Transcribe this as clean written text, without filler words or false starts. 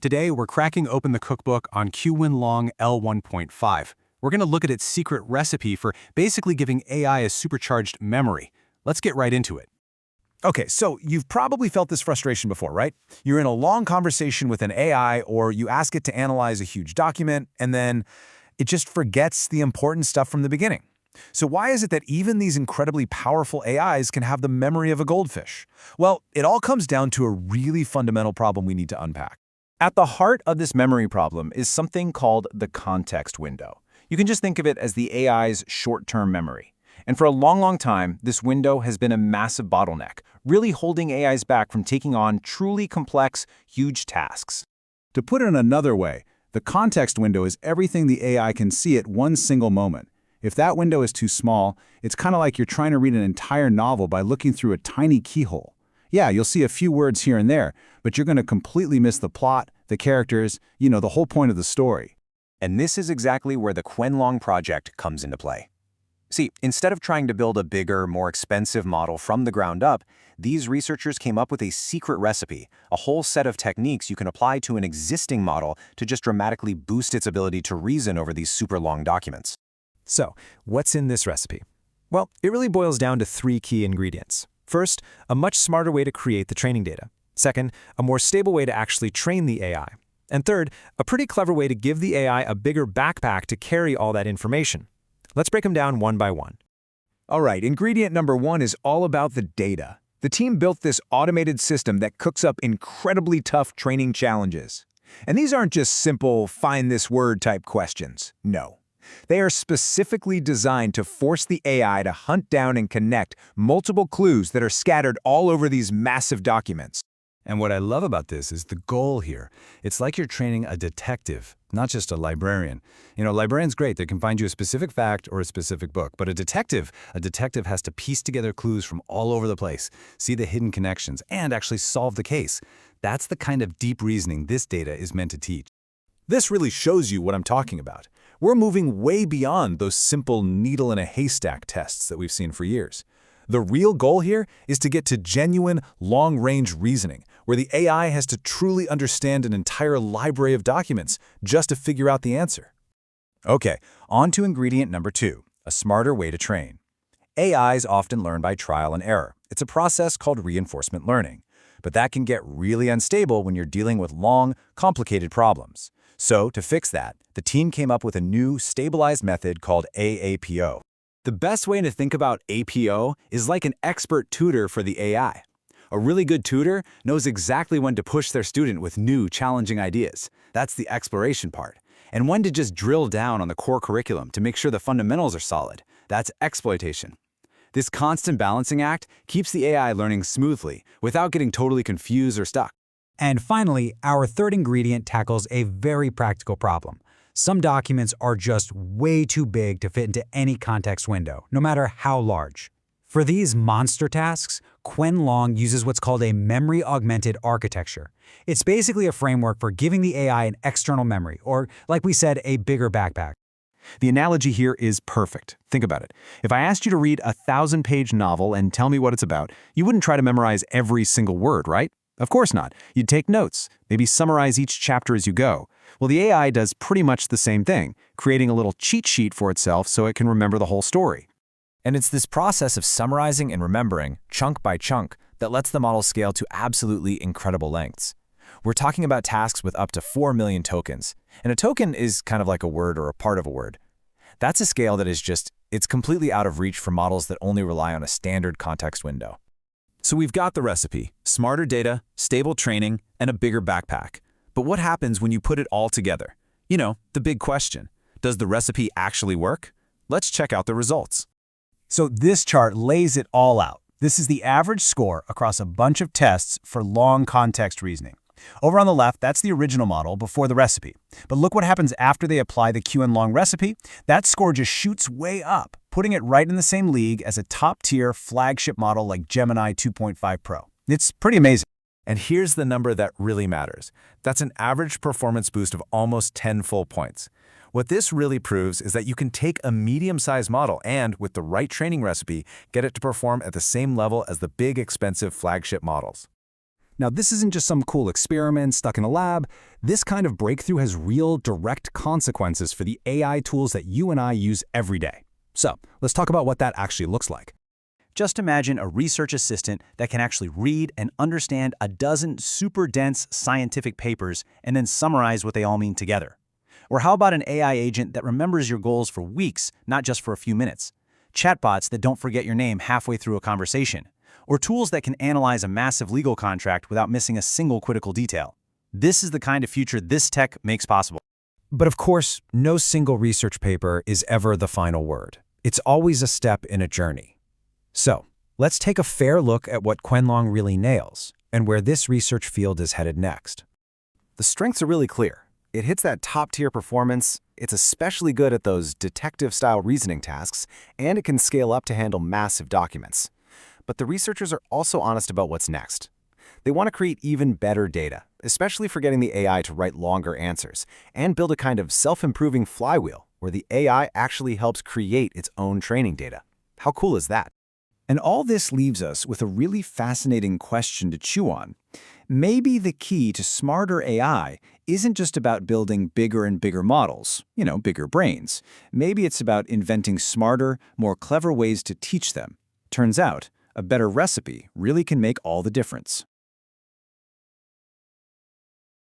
Today, we're cracking open the cookbook on QwenLong-L1.5. We're going to look at its secret recipe for basically giving AI a supercharged memory. Let's get right into it. Okay, so you've probably felt this frustration before, right? You're in a long conversation with an AI, or you ask it to analyze a huge document, and then it just forgets the important stuff from the beginning. So why is it that even these incredibly powerful AIs can have the memory of a goldfish? Well, it all comes down to a really fundamental problem we need to unpack. At the heart of this memory problem is something called the context window. You can just think of it as the AI's short-term memory. And for a long time, this window has been a massive bottleneck, really holding AIs back from taking on truly complex, huge tasks. To put it another way, the context window is everything the AI can see at one single moment. If that window is too small, it's kind of like you're trying to read an entire novel by looking through a tiny keyhole. Yeah, you'll see a few words here and there, but you're going to completely miss the plot, the characters, the whole point of the story. And this is exactly where the QwenLong project comes into play. See, instead of trying to build a bigger, more expensive model from the ground up, these researchers came up with a secret recipe, a whole set of techniques you can apply to an existing model to just dramatically boost its ability to reason over these super long documents. So, what's in this recipe? Well, it really boils down to three key ingredients. First, a much smarter way to create the training data. Second, a more stable way to actually train the AI. And third, a pretty clever way to give the AI a bigger backpack to carry all that information. Let's break them down one by one. All right, ingredient number one is all about the data. The team built this automated system that cooks up incredibly tough training challenges. And these aren't just simple, find this word type questions. No. They are specifically designed to force the AI to hunt down and connect multiple clues that are scattered all over these massive documents. And what I love about this is the goal here. It's like you're training a detective, not just a librarian. A librarian's great. They can find you a specific fact or a specific book. But a detective has to piece together clues from all over the place, see the hidden connections, and actually solve the case. That's the kind of deep reasoning this data is meant to teach. This really shows you what I'm talking about. We're moving way beyond those simple needle-in-a-haystack tests that we've seen for years. The real goal here is to get to genuine, long-range reasoning, where the AI has to truly understand an entire library of documents just to figure out the answer. Okay, on to ingredient number two, a smarter way to train. AIs often learn by trial and error. It's a process called reinforcement learning. But that can get really unstable when you're dealing with long, complicated problems. So, to fix that, the team came up with a new, stabilized method called AEPO. The best way to think about AEPO is like an expert tutor for the AI. A really good tutor knows exactly when to push their student with new, challenging ideas. That's the exploration part. And when to just drill down on the core curriculum to make sure the fundamentals are solid. That's exploitation. This constant balancing act keeps the AI learning smoothly without getting totally confused or stuck. And finally, our third ingredient tackles a very practical problem. Some documents are just way too big to fit into any context window, no matter how large. For these monster tasks, QwenLong uses what's called a memory-augmented architecture. It's basically a framework for giving the AI an external memory, or, like we said, a bigger backpack. The analogy here is perfect. Think about it. If I asked you to read a 1,000-page novel and tell me what it's about, you wouldn't try to memorize every single word, right? Of course not. You'd take notes, maybe summarize each chapter as you go. Well, the AI does pretty much the same thing, creating a little cheat sheet for itself so it can remember the whole story. And it's this process of summarizing and remembering, chunk by chunk, that lets the model scale to absolutely incredible lengths. We're talking about tasks with up to 4 million tokens. And a token is kind of like a word or a part of a word. That's a scale that is it's completely out of reach for models that only rely on a standard context window. So we've got the recipe: smarter data, stable training, and a bigger backpack. But what happens when you put it all together? The big question. Does the recipe actually work? Let's check out the results. So this chart lays it all out. This is the average score across a bunch of tests for long context reasoning. Over on the left, that's the original model before the recipe. But look what happens after they apply the QwenLong recipe. That score just shoots way up, putting it right in the same league as a top-tier flagship model like Gemini-2.5-Pro. It's pretty amazing. And here's the number that really matters. That's an average performance boost of almost 10 full points. What this really proves is that you can take a medium-sized model and, with the right training recipe, get it to perform at the same level as the big, expensive flagship models. Now, this isn't just some cool experiment stuck in a lab. This kind of breakthrough has real, direct consequences for the AI tools that you and I use every day. So, let's talk about what that actually looks like. Just imagine a research assistant that can actually read and understand a dozen super dense scientific papers and then summarize what they all mean together. Or how about an AI agent that remembers your goals for weeks, not just for a few minutes? Chatbots that don't forget your name halfway through a conversation. Or tools that can analyze a massive legal contract without missing a single critical detail. This is the kind of future this tech makes possible. But of course, no single research paper is ever the final word. It's always a step in a journey. So, let's take a fair look at what QwenLong really nails and where this research field is headed next. The strengths are really clear. It hits that top-tier performance, it's especially good at those detective-style reasoning tasks, and it can scale up to handle massive documents. But the researchers are also honest about what's next. They want to create even better data, especially for getting the AI to write longer answers, and build a kind of self-improving flywheel where the AI actually helps create its own training data. How cool is that? And all this leaves us with a really fascinating question to chew on. Maybe the key to smarter AI isn't just about building bigger and bigger models, bigger brains. Maybe it's about inventing smarter, more clever ways to teach them. Turns out, a better recipe really can make all the difference.